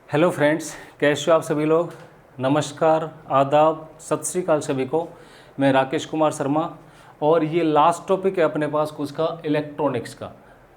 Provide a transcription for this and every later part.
Hello friends, कैसे हो आप सभी लोग। नमस्कार, आदाब, सत श्री अकाल सभी को। मैं राकेश कुमार शर्मा और ये लास्ट टॉपिक है अपने पास कुछ का इलेक्ट्रॉनिक्स का।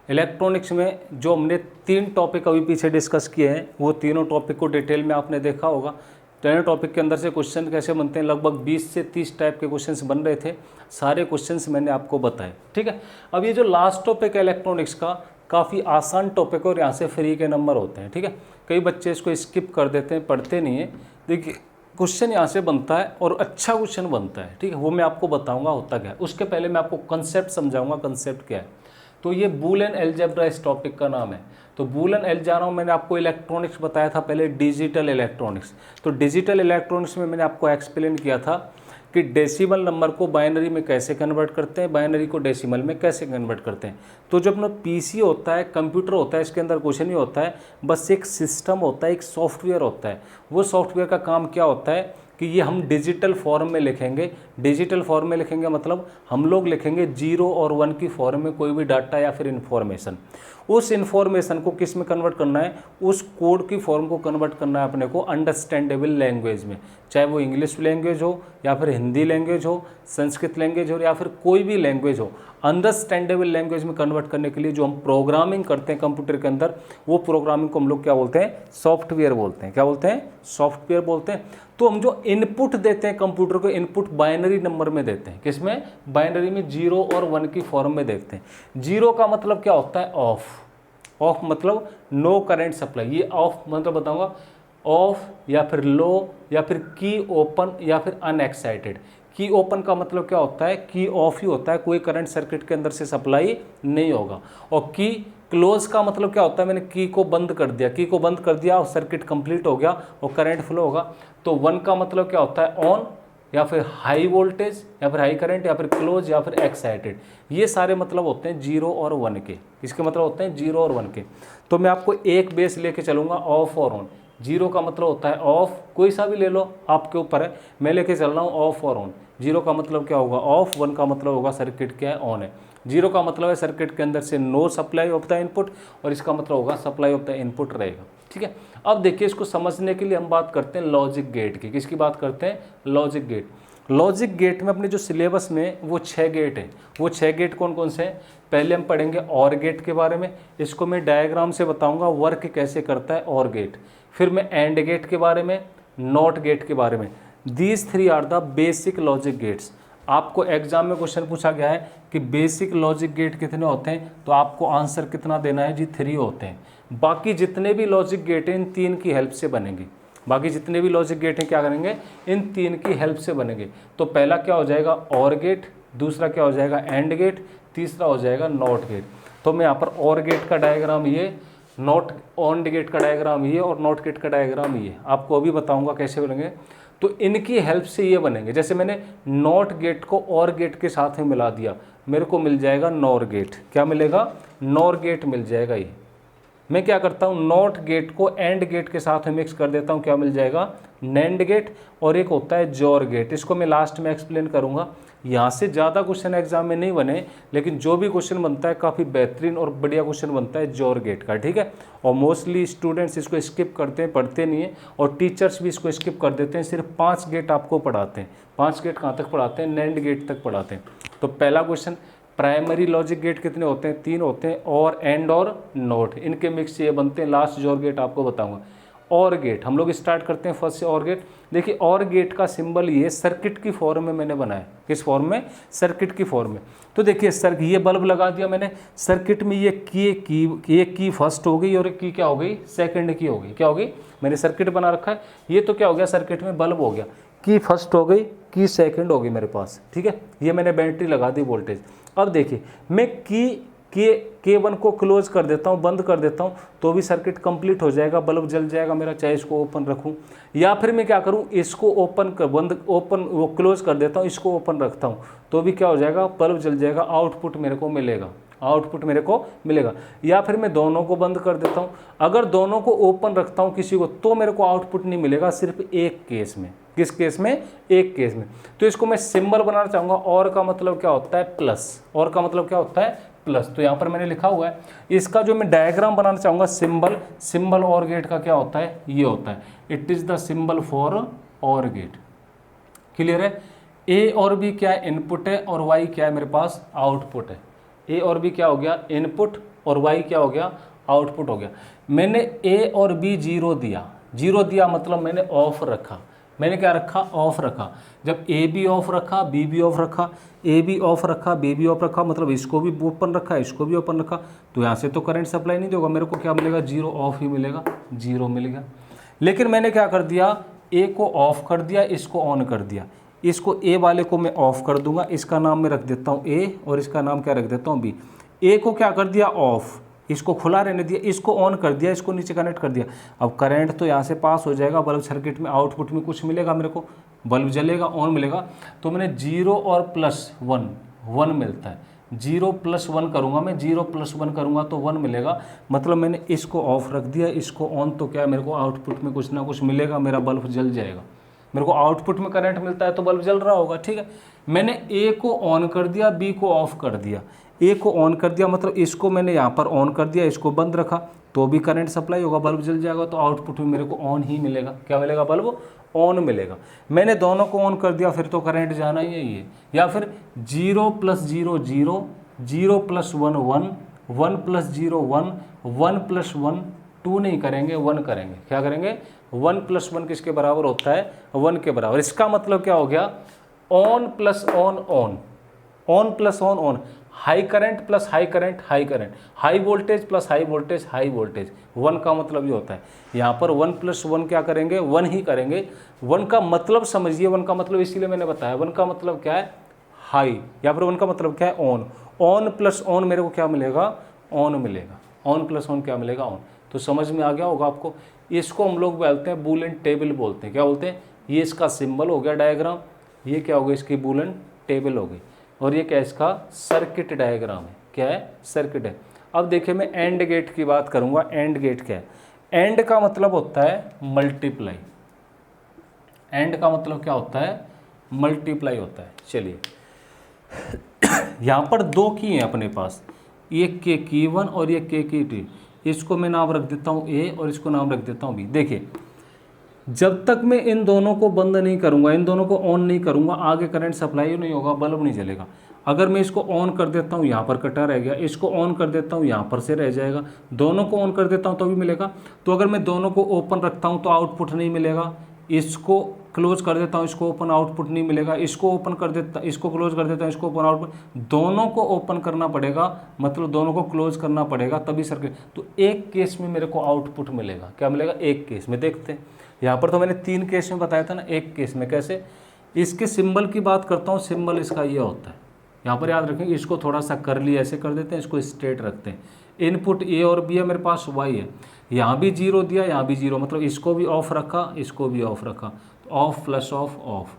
इलेक्ट्रॉनिक्स में जो हमने 3 टॉपिक अभी पीछे डिस्कस किए हैं वो तीनों टॉपिक को डिटेल में आपने देखा होगा। तीनों टॉपिक के अंदर से क्वेश्चन कैसे बनते हैं, लगभग 20 से 30 टाइप के क्वेश्चंस बन रहे थे। सारे क्वेश्चंस मैंने आपको बताए, ठीक है। अब ये जो लास्ट टॉपिक है इलेक्ट्रॉनिक्स का, काफ़ी आसान टॉपिक और यहाँ से फ्री के नंबर होते हैं, ठीक है। कई बच्चे इसको स्किप कर देते हैं, पढ़ते नहीं है। देखिए क्वेश्चन यहाँ से बनता है और अच्छा क्वेश्चन बनता है, ठीक है। वो मैं आपको बताऊंगा होता क्या है। उसके पहले मैं आपको कंसेप्ट समझाऊंगा, कंसेप्ट क्या है। तो ये बूलियन अलजेब्रा इस टॉपिक का नाम है। तो बूलियन अलजेब्रा मैंने आपको इलेक्ट्रॉनिक्स बताया था पहले, डिजिटल इलेक्ट्रॉनिक्स। तो डिजिटल इलेक्ट्रॉनिक्स में मैंने आपको एक्सप्लेन किया था कि डेसिमल नंबर को बाइनरी में कैसे कन्वर्ट करते हैं, बाइनरी को डेसिमल में कैसे कन्वर्ट करते हैं। तो जो अपना पीसी होता है, कंप्यूटर होता है, इसके अंदर कुछ नहीं होता है, बस एक सिस्टम होता है, एक सॉफ्टवेयर होता है। वो सॉफ्टवेयर का काम क्या होता है कि ये हम डिजिटल फॉर्म में लिखेंगे। डिजिटल फॉर्म में लिखेंगे मतलब हम लोग लिखेंगे 0 और 1 की फॉर्म में कोई भी डाटा या फिर इन्फॉर्मेशन। उस इन्फॉर्मेशन को किस में कन्वर्ट करना है, उस कोड की फॉर्म को कन्वर्ट करना है अपने को अंडरस्टैंडेबल लैंग्वेज में। चाहे वो इंग्लिश लैंग्वेज हो या फिर हिंदी लैंग्वेज हो, संस्कृत लैंग्वेज हो या फिर कोई भी लैंग्वेज हो, अंडरस्टैंडेबल लैंग्वेज में कन्वर्ट करने के लिए जो हम प्रोग्रामिंग करते हैं कंप्यूटर के अंदर, वो प्रोग्रामिंग को हम लोग क्या बोलते हैं, सॉफ्टवेयर बोलते हैं। क्या बोलते हैं, सॉफ्टवेयर बोलते हैं। तो हम जो इनपुट देते हैं कंप्यूटर को, इनपुट बाइनरी नंबर में देते हैं। किसमें, बाइनरी में 0 और 1 की फॉर्म में देखते हैं। 0 का मतलब क्या होता है, ऑफ। ऑफ मतलब नो करंट सप्लाई। ये ऑफ मतलब बताऊंगा, ऑफ या फिर लो या फिर की ओपन या फिर अनएक्साइटेड। की ओपन का मतलब क्या होता है, की ऑफ ही होता है, कोई करंट सर्किट के अंदर से सप्लाई नहीं होगा। और की क्लोज का मतलब क्या होता है, मैंने की को बंद कर दिया, की को बंद कर दिया और सर्किट कंप्लीट हो गया और करंट फ्लो होगा। तो 1 का मतलब क्या होता है, ऑन या फिर हाई वोल्टेज या फिर हाई करंट या फिर क्लोज या फिर एक्साइटेड। ये सारे मतलब होते हैं 0 और 1 के। इसके मतलब होते हैं 0 और 1 के। तो मैं आपको एक बेस लेके चलूंगा, ऑफ और ऑन। 0 का मतलब होता है ऑफ, कोई सा भी ले लो, आपके ऊपर है। मैं लेके चल रहा हूँ ऑफ और ऑन। 0 का मतलब क्या होगा, ऑफ। 1 का मतलब होगा सर्किट क्या है, ऑन है। 0 का मतलब है सर्किट के अंदर से no supply of the input, और इसका मतलब होगा सप्लाई ऑफ द इनपुट रहेगा, ठीक है। अब देखिए इसको समझने के लिए हम बात करते हैं लॉजिक गेट की। किसकी बात करते हैं, लॉजिक गेट। लॉजिक गेट में अपने जो सिलेबस में वो 6 गेट हैं। वो 6 गेट कौन कौन से हैं, पहले हम पढ़ेंगे और गेट के बारे में। इसको मैं डायग्राम से बताऊंगा वर्क कैसे करता है और गेट। फिर मैं एंड गेट के बारे में, नॉट गेट के बारे में। These 3 are the basic logic gates. आपको एग्जाम में क्वेश्चन पूछा गया है कि बेसिक लॉजिक गेट कितने होते हैं, तो आपको आंसर कितना देना है जी, 3 होते हैं। बाकी जितने भी लॉजिक गेट हैं इन 3 की हेल्प से बनेंगे। बाकी जितने भी लॉजिक गेट हैं क्या करेंगे, इन 3 की हेल्प से बनेंगे। तो पहला क्या हो जाएगा, और गेट। दूसरा क्या हो जाएगा, एंड गेट। तीसरा हो जाएगा नॉट गेट। तो मैं यहाँ पर और गेट का डायग्राम ये, नॉट ऑन गेट का डायग्राम ये और नॉट गेट का डायग्राम ये आपको अभी बताऊंगा कैसे बनेंगे। तो इनकी हेल्प से ये बनेंगे। जैसे मैंने नॉट गेट को और गेट के साथ में मिला दिया, मेरे को मिल जाएगा नॉर गेट। क्या मिलेगा, नॉर गेट मिल जाएगा। ये मैं क्या करता हूँ, नॉट गेट को एंड गेट के साथ में मिक्स कर देता हूँ, क्या मिल जाएगा, नैंड गेट। और एक होता है जोर गेट, इसको मैं लास्ट में एक्सप्लेन करूँगा। यहाँ से ज़्यादा क्वेश्चन एग्जाम में नहीं बने, लेकिन जो भी क्वेश्चन बनता है काफ़ी बेहतरीन और बढ़िया क्वेश्चन बनता है जोर गेट का, ठीक है। और मोस्टली स्टूडेंट्स इसको स्किप करते हैं, पढ़ते नहीं हैं, और टीचर्स भी इसको स्किप कर देते हैं। सिर्फ 5 गेट आपको पढ़ाते हैं। 5 गेट कहाँ तक पढ़ाते हैं, नैंड गेट तक पढ़ाते हैं। तो पहला क्वेश्चन, प्राइमरी लॉजिक गेट कितने होते हैं, 3 होते हैं, और एंड और नोट, इनके मिक्स से ये बनते हैं। लास्ट जोर गेट आपको बताऊंगा। और गेट हम लोग स्टार्ट करते हैं फर्स्ट से। और गेट देखिए, और गेट का सिंबल ये सर्किट की फॉर्म में मैंने बनाया। किस फॉर्म में, सर्किट की फॉर्म में। तो देखिए सर, ये बल्ब लगा दिया मैंने सर्किट में, ये की फर्स्ट हो गई और एक की क्या हो गई, सेकंड की हो गई। क्या हो गई, मैंने सर्किट बना रखा है, ये तो क्या हो गया, सर्किट में बल्ब हो गया। की फर्स्ट हो गई, की सेकंड हो गई मेरे पास, ठीक है। ये मैंने बैटरी लगा दी वोल्टेज। अब देखिए मैं K1 को क्लोज कर देता हूँ, बंद कर देता हूँ, तो भी सर्किट कंप्लीट हो जाएगा, बल्ब जल जाएगा मेरा, चाहे इसको ओपन रखूँ। या फिर मैं क्या करूँ, इसको ओपन कर, बंद ओपन वो क्लोज कर देता हूँ, इसको ओपन रखता हूँ, तो भी क्या हो जाएगा, बल्ब जल जाएगा, आउटपुट मेरे को मिलेगा, आउटपुट मेरे को मिलेगा। या फिर मैं दोनों को बंद कर देता हूँ, अगर दोनों को ओपन रखता हूँ किसी को, तो मेरे को आउटपुट नहीं मिलेगा, सिर्फ एक केस में। किस केस में, एक केस में। तो इसको मैं सिंबल बनाना चाहूँगा। और का मतलब क्या होता है, प्लस। और का मतलब क्या होता है, प्लस, तो यहाँ पर मैंने लिखा हुआ है। इसका जो मैं डायग्राम बनाना चाहूँगा, सिंबल और गेट का क्या होता है, ये होता है, it is the symbol for और गेट। क्लियर है। ए और बी क्या है, इनपुट है, और वाई क्या है मेरे पास, आउटपुट है। ए और बी क्या हो गया, इनपुट, और वाई क्या हो गया, आउटपुट हो गया। मैंने ए और बी जीरो दिया मतलब मैंने ऑफ रखा। मैंने क्या रखा, ऑफ रखा। जब ए भी ऑफ रखा, बी भी ऑफ रखा, ए भी ऑफ रखा, बी भी ऑफ रखा, मतलब इसको भी ओपन रखा, इसको भी ओपन रखा, तो यहाँ से तो करंट सप्लाई नहीं देगा, मेरे को क्या मिलेगा, जीरो, ऑफ ही मिलेगा, जीरो मिल गया। लेकिन मैंने क्या कर दिया, ए को ऑफ कर दिया, इसको ऑन कर दिया। इसको ए वाले को मैं ऑफ कर दूंगा, इसका नाम मैं रख देता हूँ ए, और इसका नाम क्या रख देता हूँ बी। ए को क्या कर दिया, ऑफ, इसको खुला रहने दिया, इसको ऑन कर दिया, इसको नीचे कनेक्ट कर दिया। अब करंट तो यहाँ से पास हो जाएगा, बल्ब सर्किट में आउटपुट में कुछ मिलेगा, मेरे को बल्ब जलेगा, ऑन मिलेगा। तो मैंने 0 और +1 1 मिलता है। 0 + 1 करूँगा मैं, 0 + 1 करूँगा तो 1 मिलेगा, मतलब मैंने इसको ऑफ रख दिया, इसको ऑन, तो क्या मेरे को आउटपुट में कुछ ना कुछ मिलेगा, मेरा बल्ब जल जाएगा। मेरे को आउटपुट में करंट मिलता है तो बल्ब जल रहा होगा, ठीक है। मैंने ए को ऑन कर दिया, बी को ऑफ कर दिया। ए को ऑन कर दिया मतलब इसको मैंने यहाँ पर ऑन कर दिया, इसको बंद रखा, तो भी करंट सप्लाई होगा, बल्ब जल जाएगा, तो आउटपुट में मेरे को ऑन ही मिलेगा। क्या मिलेगा, बल्ब ऑन मिलेगा। मैंने दोनों को ऑन कर दिया, फिर तो करंट जाना ही है ये। या फिर 0 + 0 0, 0 + 1 1, 1 + 0 1, 1 + 1 2 नहीं करेंगे, 1 करेंगे। क्या करेंगे, 1 + 1 किसके बराबर होता है, 1 के बराबर। इसका मतलब क्या हो गया, on plus on on, on plus on on, high current plus high current high current, high voltage plus high voltage high voltage. 1 का मतलब ये होता है। यहाँ पर 1 + 1 क्या करेंगे, 1 ही करेंगे। 1 का मतलब समझिए, 1 का मतलब इसीलिए मैंने बताया, 1 का मतलब क्या है, हाई, या फिर 1 का मतलब क्या है, ऑन। ऑन प्लस ऑन मेरे को क्या मिलेगा, ऑन मिलेगा। ऑन प्लस ऑन क्या मिलेगा, ऑन। तो समझ में आ गया होगा आपको। इसको हम लोग बोलते हैं बूलियन टेबल बोलते हैं। क्या बोलते हैं, ये इसका सिंबल हो गया डायग्राम, ये क्या हो गया, इसकी बूलियन टेबल हो गई, और ये क्या है, इसका सर्किट डायग्राम है। क्या है, सर्किट है। अब देखिए मैं एंड गेट की बात करूंगा। एंड गेट क्या है, एंड का मतलब होता है मल्टीप्लाई। एंड का मतलब क्या होता है, मल्टीप्लाई होता है। चलिए यहाँ पर 2 की हैं अपने पास, एक के की 1 और एक के की 2। इसको मैं नाम रख देता हूँ ए, और इसको नाम रख देता हूँ बी। देखिए जब तक मैं इन दोनों को बंद नहीं करूंगा, इन दोनों को ऑन नहीं करूंगा, आगे करंट सप्लाई नहीं होगा, बल्ब नहीं जलेगा। अगर मैं इसको ऑन कर देता हूँ, यहाँ पर कटा रह गया, इसको ऑन कर देता हूँ, यहाँ पर से रह जाएगा। दोनों को ऑन कर देता हूँ तो भी मिलेगा। तो अगर मैं दोनों को ओपन रखता हूँ तो आउटपुट नहीं मिलेगा। इसको क्लोज कर देता हूँ, इसको ओपन, आउटपुट नहीं मिलेगा। इसको ओपन कर देता, इसको क्लोज कर देता हूँ, इसको ओपन, आउटपुट। दोनों को ओपन करना पड़ेगा, मतलब दोनों को क्लोज करना पड़ेगा, तभी सर्किट। तो एक केस में मेरे को आउटपुट मिलेगा। क्या मिलेगा, एक केस में। देखते हैं यहाँ पर तो मैंने 3 केस में बताया था ना, एक केस में कैसे। इसके सिंबल की बात करता हूँ, सिंबल इसका ये होता है। यहाँ पर याद रखेंगे, इसको थोड़ा सा कर लिया, ऐसे कर देते हैं, इसको स्ट्रेट रखते हैं। इनपुट ए और बी है, मेरे पास वाई है। यहाँ भी 0 दिया, यहाँ भी 0, मतलब इसको भी ऑफ रखा, इसको भी ऑफ रखा, तो ऑफ प्लस ऑफ ऑफ,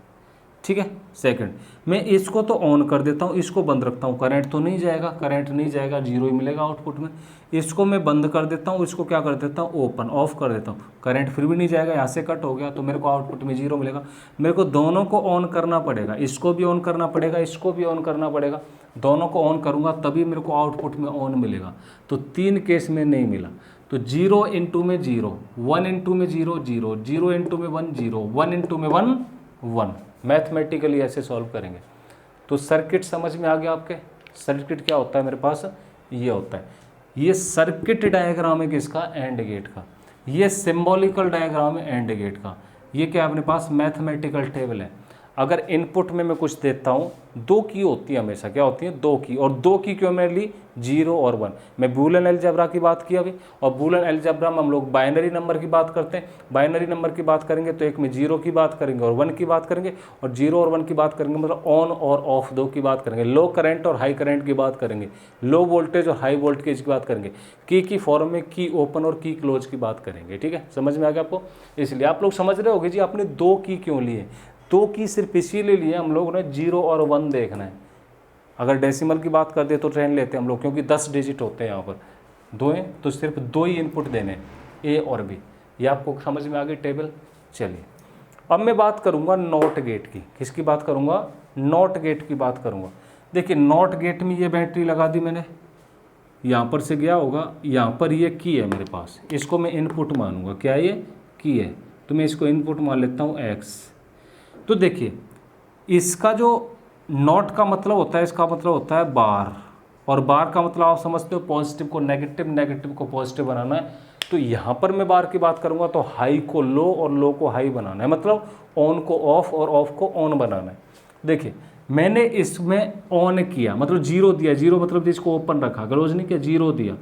ठीक है। सेकंड, मैं इसको तो ऑन कर देता हूँ, इसको बंद रखता हूँ, करंट तो नहीं जाएगा, करंट नहीं जाएगा, 0 ही मिलेगा आउटपुट में। इसको मैं बंद कर देता हूँ, इसको क्या कर देता हूँ, ओपन, ऑफ कर देता हूँ, करंट फिर भी नहीं जाएगा, यहाँ से कट हो गया, तो मेरे को आउटपुट में 0 मिलेगा। मेरे को दोनों को ऑन करना पड़ेगा, इसको भी ऑन करना पड़ेगा, इसको भी ऑन करना पड़ेगा। दोनों को ऑन करूँगा तभी मेरे को आउटपुट में ऑन मिलेगा। तो 3 केस में नहीं मिला। तो 0 × में 0, 1 × में 0 0, 0 × में 1 0, 1 × में 1 1। मैथमेटिकली ऐसे सॉल्व करेंगे। तो सर्किट समझ में आ गया आपके। सर्किट क्या होता है मेरे पास, ये होता है। ये सर्किट डायग्राम है किसका, एंड गेट का। ये सिंबॉलिकल डायग्राम है एंड गेट का। ये क्या अपने पास, मैथमेटिकल टेबल है। अगर इनपुट में मैं कुछ देता हूँ, 2 की होती है हमेशा। क्या होती है, 2 की। और 2 की क्यों मैंने ली, 0 और 1। मैं बूलियन अलजेब्रा की बात की अभी, और बूलियन अलजेब्रा में हम लोग बाइनरी नंबर की बात करते हैं। बाइनरी नंबर की बात करेंगे तो एक में 0 की बात करेंगे और 1 की बात करेंगे, और 0 और 1 की बात करेंगे मतलब ऑन और ऑफ 2 की बात करेंगे। लो करंट और हाई करंट की बात करेंगे, लो वोल्टेज और हाई वोल्टेज की बात करेंगे। की फॉर्म में की ओपन और की क्लोज की बात करेंगे, ठीक है। समझ में आ गया आपको। इसलिए आप लोग समझ रहे होगे जी आपने 2 की क्यों लिए। 2 की सिर्फ इसीलिए लिए हम लोगों ने 0 और 1 देखना है। अगर डेसिमल की बात कर दे तो ट्रेन लेते हैं हम लोग, क्योंकि 10 डिजिट होते हैं यहाँ पर। 2 हैं तो सिर्फ 2 ही इनपुट देने, ए और बी। ये आपको समझ में आ गई टेबल। चलिए अब मैं बात करूँगा नॉट गेट की। किसकी बात करूँगा, नॉट गेट की बात करूँगा। देखिए नॉट गेट में ये बैटरी लगा दी मैंने, यहाँ पर से गया होगा, यहाँ पर ये की है मेरे पास, इसको मैं इनपुट मानूंगा। क्या ये की है, तो मैं इसको इनपुट मान लेता हूँ x। तो देखिए इसका जो नॉट का मतलब होता है, इसका मतलब होता है बार, और बार का मतलब आप समझते हो पॉजिटिव को नेगेटिव, नेगेटिव को पॉजिटिव बनाना है। तो यहाँ पर मैं बार की बात करूँगा तो हाई को लो और लो को हाई बनाना है, मतलब ऑन को ऑफ और ऑफ को ऑन बनाना है। देखिए मैंने इसमें ऑन किया मतलब जीरो दिया, जीरो मतलब इसको ओपन रखा, क्लोज नहीं किया, जीरो दिया,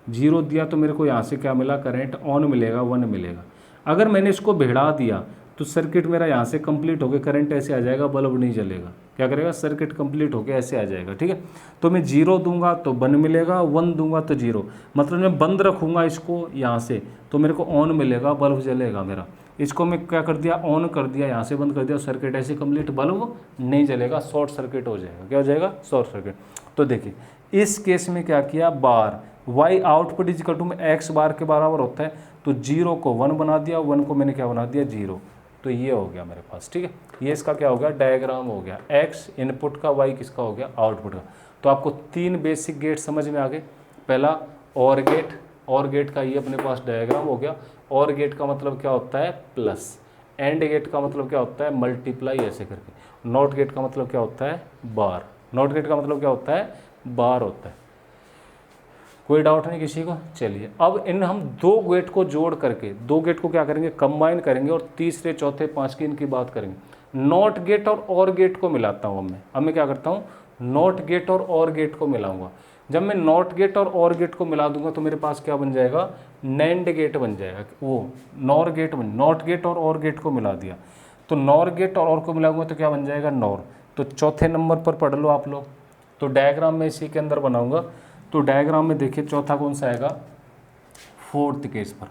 जीरो दिया तो मेरे को यहाँ से क्या मिला, करंट ऑन मिलेगा, 1 मिलेगा। अगर मैंने इसको भिड़ा दिया तो सर्किट मेरा यहाँ से कंप्लीट होकर करंट ऐसे आ जाएगा, बल्ब नहीं जलेगा। क्या करेगा, सर्किट कंप्लीट होकर ऐसे आ जाएगा। ठीक है, तो मैं जीरो दूंगा तो 1 मिलेगा, 1 दूंगा तो जीरो, मतलब मैं बंद रखूँगा इसको यहाँ से तो मेरे को ऑन मिलेगा, बल्ब जलेगा मेरा। इसको मैं क्या कर दिया, ऑन कर दिया, यहाँ से बंद कर दिया, सर्किट ऐसे कंप्लीट, बल्ब नहीं जलेगा, शॉर्ट सर्किट हो जाएगा। क्या हो जाएगा, शॉर्ट सर्किट। तो देखिए इस केस में क्या किया, bar y output is equal to में x बार के बराबर होता है, तो जीरो को 1 बना दिया, 1 को मैंने क्या बना दिया, जीरो। तो ये हो गया मेरे पास। ठीक है, ये इसका क्या हो गया, डायग्राम हो गया, x इनपुट का, y किसका हो गया, आउटपुट का। तो आपको 3 बेसिक गेट समझ में आ गए। पहला और गेट, और गेट का ये अपने पास डायग्राम हो गया। और गेट का मतलब क्या होता है, प्लस। एंड गेट का मतलब क्या होता है, मल्टीप्लाई ऐसे करके। नॉट गेट का मतलब क्या होता है, बार। नॉट गेट का मतलब क्या होता है, बार होता है। कोई डाउट नहीं किसी को। चलिए अब इन हम 2 गेट को जोड़ करके, 2 गेट को क्या करेंगे, कंबाइन करेंगे और तीसरे चौथे 5 की इनकी बात करेंगे। नॉट गेट और गेट को मिलाता हूँ अब मैं क्या करता हूँ, नॉट गेट और गेट को मिलाऊंगा। जब मैं नॉट गेट और गेट को मिला दूंगा तो मेरे पास क्या बन जाएगा, नैंड गेट बन जाएगा। वो नॉर गेट बन, नॉट गेट और गेट को मिला दिया तो नॉर गेट और को मिलाऊंगा तो क्या बन जाएगा, नॉर। तो चौथे नंबर पर पढ़ लो आप लोग। तो डायग्राम में इसी के अंदर बनाऊंगा। तो डायग्राम में देखिए चौथा कौन सा आएगा, 4th केस पर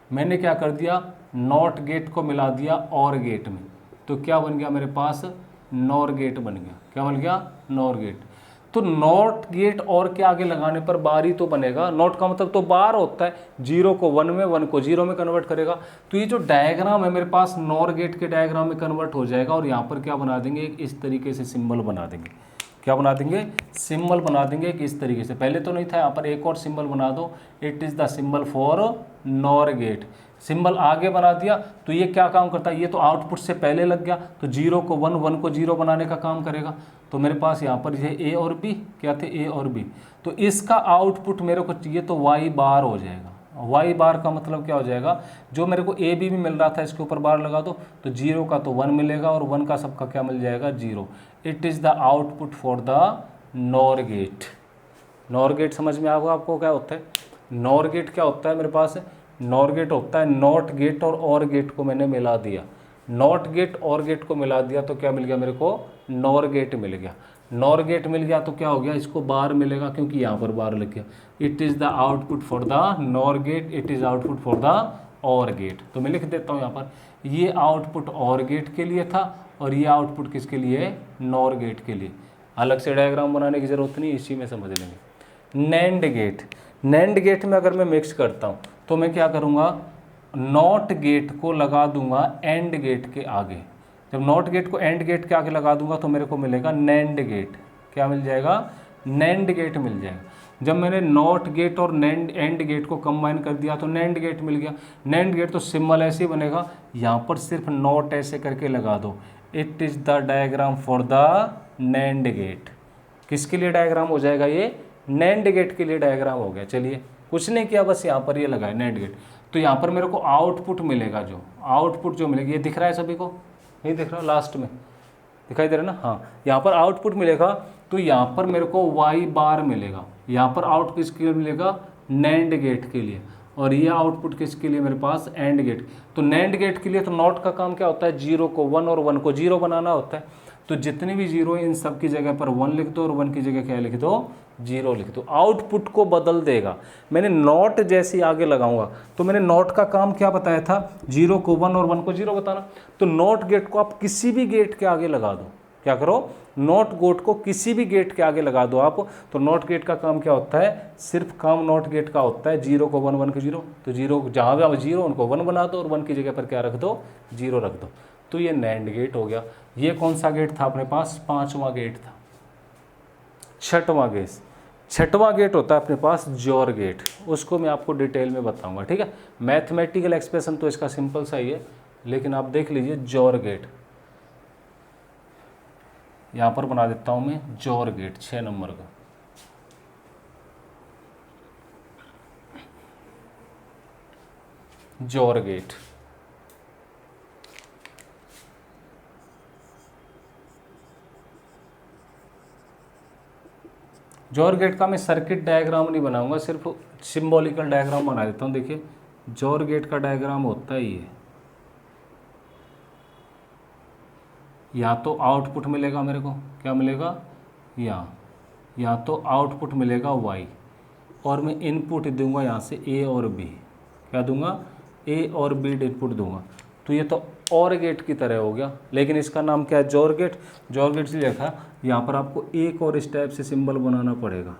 मैंने क्या कर दिया, नॉट गेट को मिला दिया और गेट में, तो क्या बन गया मेरे पास, नॉर गेट बन गया। क्या बन गया, नॉर गेट। तो नॉट गेट और के आगे लगाने पर बार ही तो बनेगा। नॉट का मतलब तो बार होता है, जीरो को 1 में, 1 को 0 में कन्वर्ट करेगा। तो ये जो डायग्राम है मेरे पास नॉर गेट के डायग्राम में कन्वर्ट हो जाएगा और यहाँ पर क्या बना देंगे, एक इस तरीके से सिंबल बना देंगे। क्या बना देंगे, सिंबल बना देंगे एक इस तरीके से। पहले तो नहीं था, यहाँ पर एक और सिंबल बना दो, it is the symbol for NOR gate. Symbol आगे बना दिया तो ये क्या काम करता है, ये तो आउटपुट से पहले लग गया, तो 0 को 1, 1 को 0 बनाने का काम करेगा। तो मेरे पास यहाँ पर ये ए और बी, क्या थे, ए और बी। तो इसका आउटपुट मेरे को चाहिए तो वाई बार हो जाएगा। वाई बार का मतलब क्या हो जाएगा, जो मेरे को ए बी भी मिल रहा था इसके ऊपर बार लगा दो, तो 0 का तो 1 मिलेगा और 1 का सबका क्या मिल जाएगा, 0। It is the output for the NOR gate. NOR gate समझ में आएगा आपको क्या होता है। नॉर गेट क्या होता है मेरे पास, नॉर गेट होता है नॉट गेट और गेट को मैंने मिला दिया। नॉट गेट और गेट को मिला दिया तो क्या मिल गया मेरे को, नॉर गेट मिल गया। नॉर गेट मिल गया तो क्या हो गया, इसको बार मिलेगा क्योंकि यहाँ पर बार लग गया। It is the output for the NOR gate, it is output for the OR gate. तो मैं लिख देता हूँ यहाँ पर, ये आउटपुट और गेट के लिए था और ये आउटपुट किसके लिए है, नॉर गेट के लिए। अलग से डायग्राम बनाने की ज़रूरत नहीं, इसी में समझ लेंगे। नैंड गेट, नैंड गेट में अगर मैं मिक्स करता हूँ तो मैं क्या करूँगा, नॉट गेट को लगा दूंगा एंड गेट के आगे। जब नॉट गेट को एंड गेट के आगे लगा दूंगा तो मेरे को मिलेगा नैंड गेट। क्या मिल जाएगा, नैंड गेट मिल जाएगा। जब मैंने नॉट गेट और नैंड एंड गेट को कंबाइन कर दिया तो नैंड गेट मिल गया। नैंड गेट तो सिंबल ऐसे ही बनेगा, यहाँ पर सिर्फ नॉट ऐसे करके लगा दो। It is the diagram for the NAND gate. किसके लिए डायग्राम हो जाएगा ये, नैंड गेट के लिए डायग्राम हो गया। चलिए कुछ नहीं किया, बस यहाँ पर ये लगाए नैंड गेट। तो यहाँ पर मेरे को आउटपुट मिलेगा, जो आउटपुट जो मिलेगी, ये दिख रहा है सभी को, नहीं दिख रहा, लास्ट में दिखाई दे रहा है ना, हाँ। यहाँ पर आउटपुट मिलेगा तो यहाँ पर मेरे को वाई बार मिलेगा। यहाँ पर आउटपुट किसके लिए मिलेगा, नैंड गेट के लिए, और ये आउटपुट किसके लिए मेरे पास, एंड गेट। तो नैंड गेट के लिए तो नॉट का काम क्या होता है, 0 को 1 और 1 को 0 बनाना होता है। तो जितनी भी 0 इन सब की जगह पर 1 लिख दो और 1 की जगह क्या लिख दो, 0 लिख दो। आउटपुट को बदल देगा। मैंने नॉट जैसे आगे लगाऊंगा तो मैंने नॉट का काम क्या बताया था, 0 को 1 और 1 को 0 बताना। तो नॉट गेट को आप किसी भी गेट के आगे लगा दो। क्या करो, नॉट गेट को किसी भी गेट के आगे लगा दो आप। तो नॉट गेट का काम क्या होता है, सिर्फ काम नॉट गेट का होता है 0 को 1, 1 को 0। तो 0 जहाँ भी आप 0 उनको 1 बना दो और 1 की जगह पर क्या रख दो, 0 रख दो। तो ये नैंड गेट हो गया। ये कौन सा गेट था अपने पास, 5वां गेट था। छठवां गेट होता है अपने पास जोर गेट, उसको मैं आपको डिटेल में बताऊंगा, ठीक है। मैथमेटिकल एक्सप्रेशन तो इसका सिंपल सा ही है, लेकिन आप देख लीजिए जोर गेट, यहां पर बना देता हूं मैं जोर गेट 6 नंबर का। जोर गेट, जोर गेट का मैं सर्किट डायग्राम नहीं बनाऊंगा, सिर्फ सिंबॉलिकल डायग्राम बना देता हूँ। देखिए जोर गेट का डायग्राम होता है ये, या तो आउटपुट मिलेगा मेरे को, क्या मिलेगा, या तो आउटपुट मिलेगा y, और मैं इनपुट दूंगा यहाँ से a और b, क्या दूंगा, a और b इनपुट दूंगा। तो ये तो और गेट की तरह हो गया, लेकिन इसका नाम क्या है, जोर गेट। जोर गेट से लिखा, यहाँ पर आपको एक और इस टाइप से सिंबल बनाना पड़ेगा।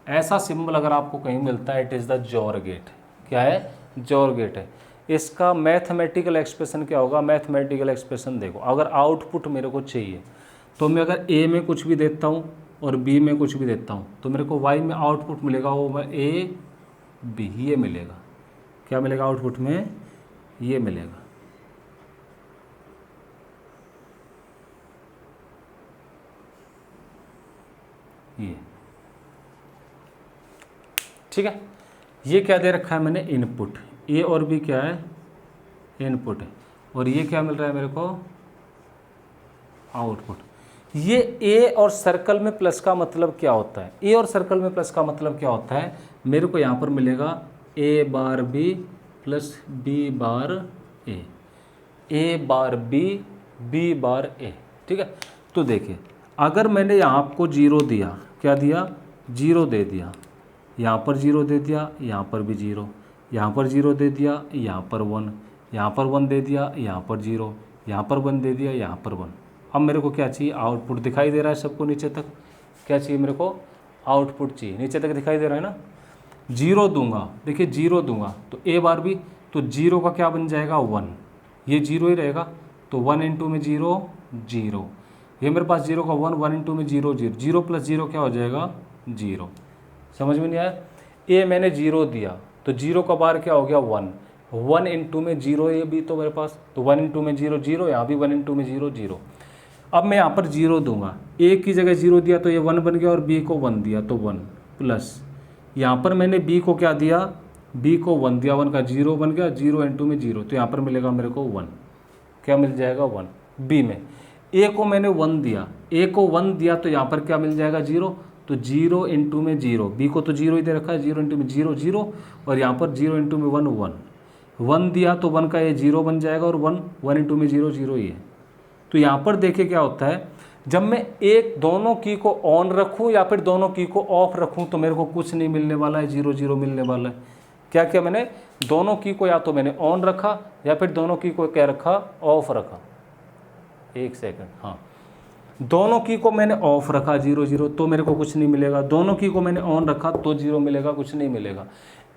ऐसा सिंबल अगर आपको कहीं मिलता है, इट इज़ द जोर गेट। क्या है, जोर गेट है। इसका मैथमेटिकल एक्सप्रेशन क्या होगा, मैथमेटिकल एक्सप्रेशन देखो, अगर आउटपुट मेरे को चाहिए तो मैं अगर a में कुछ भी देता हूँ और b में कुछ भी देता हूँ, तो मेरे को y में आउटपुट मिलेगा, वो a b ये मिलेगा। क्या मिलेगा आउटपुट में, ये मिलेगा। ये ठीक है। ये क्या दे रखा है मैंने, इनपुट। ए और बी क्या है, इनपुट है, और ये क्या मिल रहा है मेरे को, आउटपुट। ये ए और सर्कल में प्लस का मतलब क्या होता है, ए और सर्कल में प्लस का मतलब क्या होता है, मेरे को यहाँ पर मिलेगा ए बार बी प्लस बी बार ए बार बी बार ए, ठीक है। तो देखिए अगर मैंने यहाँ आपको 0 दिया, क्या दिया, 0 दे दिया, यहाँ पर 0 दे दिया, यहाँ पर भी 0, यहाँ पर 0 दे दिया, यहाँ पर 1, यहाँ पर 1 दे दिया, यहाँ पर 0, यहाँ पर 1 दे दिया, यहाँ पर 1। अब मेरे को क्या चाहिए, आउटपुट दिखाई दे रहा है सबको नीचे तक, क्या चाहिए मेरे को, आउटपुट चाहिए, नीचे तक दिखाई दे रहा है ना। 0 दूंगा, देखिए 0 दूंगा तो ए बार भी, तो 0 का क्या बन जाएगा, 1, ये 0 ही रहेगा, तो 1 इंटू में 0 0, ये मेरे पास 0 का 1, 1 इंटू में 0 0, 0 प्लस 0 क्या हो जाएगा, 0। समझ में नहीं आया, ए मैंने 0 दिया तो 0 का बार क्या हो गया, 1, 1 इंटू में 0, ये भी तो मेरे पास, तो 1 इंटू में 0 0, यहाँ भी 1 इंटू में 0 0। अब मैं यहाँ पर 0 दूंगा, ए की जगह 0 दिया तो ये 1 बन गया, और बी को 1 दिया तो 1, प्लस यहाँ पर मैंने बी को क्या दिया, बी को 1 दिया, 1 का 0 बन गया, 0 इंटू में 0, तो यहाँ पर मिलेगा मेरे को 1, क्या मिल जाएगा, 1। बी में ए को मैंने 1 दिया, ए को 1 दिया तो यहाँ पर क्या मिल जाएगा, 0, तो 0 इंटू में 0, बी को तो 0 ही दे रखा है, 0 इंटू में 0 0, और यहाँ पर 0 इंटू में 1 1, 1 दिया तो 1 का ये 0 बन जाएगा, और 1 इंटू में 0 0 ही है। तो यहाँ पर देखिए क्या होता है, जब मैं एक दोनों की को ऑन रखूँ या फिर दोनों की को ऑफ रखूँ, तो मेरे को कुछ नहीं मिलने वाला है, 0 0 मिलने वाला है। क्या क्या मैंने दोनों की को या तो मैंने ऑन रखा या फिर दोनों की को क्या रखा, ऑफ रखा। एक सेकंड, हाँ, दोनों की को मैंने ऑफ रखा 0 0, तो मेरे को कुछ नहीं मिलेगा। दोनों की को मैंने ऑन रखा तो 0 मिलेगा, कुछ नहीं मिलेगा।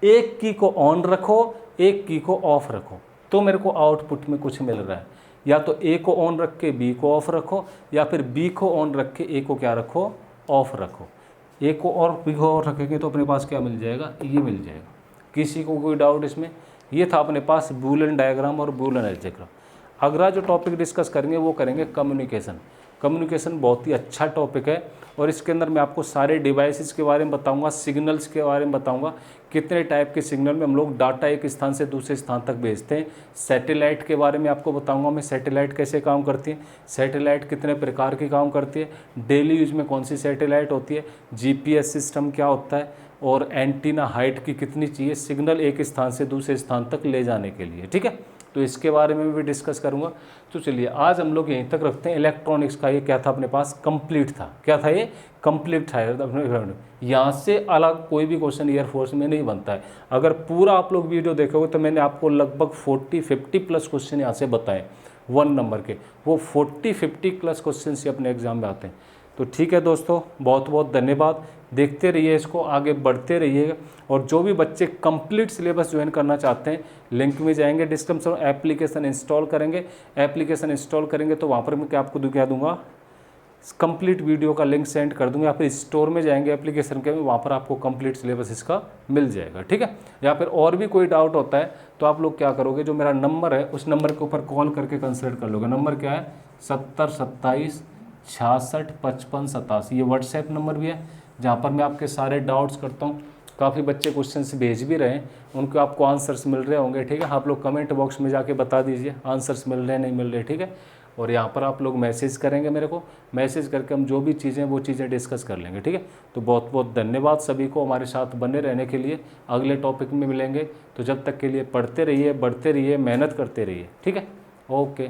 एक की को ऑन रखो, एक की को ऑफ रखो, तो मेरे को आउटपुट में कुछ मिल रहा है। या तो ए को ऑन रख के बी को ऑफ रखो, या फिर बी को ऑन रख के ए को क्या रखो, ऑफ रखो। ए को और बी को ऑफ रखेंगे तो अपने पास क्या मिल जाएगा, ये मिल जाएगा। किसी को कोई डाउट इसमें, ये था अपने पास बूलियन डायग्राम और बूलियन अलजेब्रा। अगला जो टॉपिक डिस्कस करेंगे वो करेंगे कम्युनिकेशन। कम्युनिकेशन बहुत ही अच्छा टॉपिक है, और इसके अंदर मैं आपको सारे डिवाइसेस के बारे में बताऊंगा, सिग्नल्स के बारे में बताऊंगा, कितने टाइप के सिग्नल में हम लोग डाटा एक स्थान से दूसरे स्थान तक भेजते हैं। सैटेलाइट के बारे में आपको बताऊंगा मैं, सैटेलाइट कैसे काम करती है, सैटेलाइट कितने प्रकार की काम करती है, डेली यूज में कौन सी सैटेलाइट होती है, जीपीएस सिस्टम क्या होता है, और एंटीना हाइट की कितनी चाहिए सिग्नल एक स्थान से दूसरे स्थान तक ले जाने के लिए, ठीक है। तो इसके बारे में भी डिस्कस करूंगा। तो चलिए आज हम लोग यहीं तक रखते हैं। इलेक्ट्रॉनिक्स का ये क्या था अपने पास, कंप्लीट था। क्या था ये, कंप्लीट था। यहाँ से अलग कोई भी क्वेश्चन एयरफोर्स में नहीं बनता है। अगर पूरा आप लोग वीडियो देखोगे तो मैंने आपको लगभग 40-50 प्लस क्वेश्चन यहाँ से बताए 1 नंबर के, वो 40-50 प्लस क्वेश्चन से अपने एग्जाम में आते हैं। तो ठीक है दोस्तों, बहुत बहुत धन्यवाद। देखते रहिए इसको, आगे बढ़ते रहिएगा। और जो भी बच्चे कंप्लीट सिलेबस ज्वाइन करना चाहते हैं, लिंक में जाएंगे डिस्क्रिप्शन, एप्लीकेशन इंस्टॉल करेंगे। एप्लीकेशन इंस्टॉल करेंगे तो वहाँ पर मैं क्या आपको क्या दूंगा, कंप्लीट वीडियो का लिंक सेंड कर दूंगा, या फिर स्टोर में जाएंगे एप्लीकेशन के, वहाँ पर आपको कंप्लीट सिलेबस इसका मिल जाएगा, ठीक है। या फिर और भी कोई डाउट होता है तो आप लोग क्या करोगे, जो मेरा नंबर है उस नंबर के ऊपर कॉल करके कंसल्ट कर लोगे। नंबर क्या है, 70 27 66 55 87। ये व्हाट्सएप नंबर भी है जहाँ पर मैं आपके सारे डाउट्स करता हूँ। काफ़ी बच्चे क्वेश्चंस भेज भी रहे हैं, उनको आपको आंसर्स मिल रहे होंगे, ठीक है। आप लोग कमेंट बॉक्स में जाके बता दीजिए आंसर्स मिल रहे हैं नहीं मिल रहे, ठीक है। और यहाँ पर आप लोग मैसेज करेंगे मेरे को, मैसेज करके हम जो भी चीज़ें वो चीज़ें डिस्कस कर लेंगे, ठीक है। तो बहुत बहुत धन्यवाद सभी को हमारे साथ बने रहने के लिए। अगले टॉपिक में मिलेंगे, तो जब तक के लिए पढ़ते रहिए, बढ़ते रहिए, मेहनत करते रहिए, ठीक है। ओके।